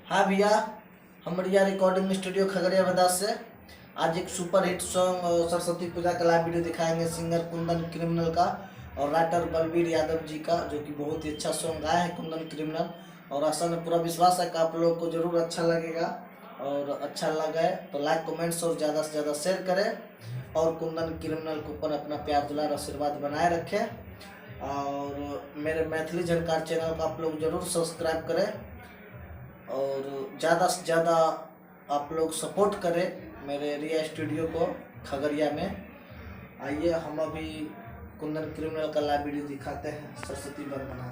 हाँ भैया, हमारे रिकॉर्डिंग स्टूडियो खगड़िया बदास से आज एक सुपर हिट सॉन्ग और सरस्वती पूजा का लाइव वीडियो दिखाएंगे। सिंगर कुंदन क्रिमिनल का और राइटर बलबीर यादव जी का, जो कि बहुत ही अच्छा सॉन्ग गाए हैं कुंदन क्रिमिनल। और आशा में पूरा विश्वास है कि आप लोगों को जरूर अच्छा लगेगा, और अच्छा लगे तो लाइक कमेंट्स और ज़्यादा से ज़्यादा शेयर करें और कुंदन क्रिमिनल को ऊपर अपना प्यार दुलार आशीर्वाद बनाए रखें। और मेरे मैथिली जानकार चैनल को आप लोग जरूर सब्सक्राइब करें और ज़्यादा से ज़्यादा आप लोग सपोर्ट करें मेरे रिया स्टूडियो को खगड़िया में। आइए हम अभी कुंदन क्रिमिनल का लाइव वीडियो दिखाते हैं सरस्वती बरमना।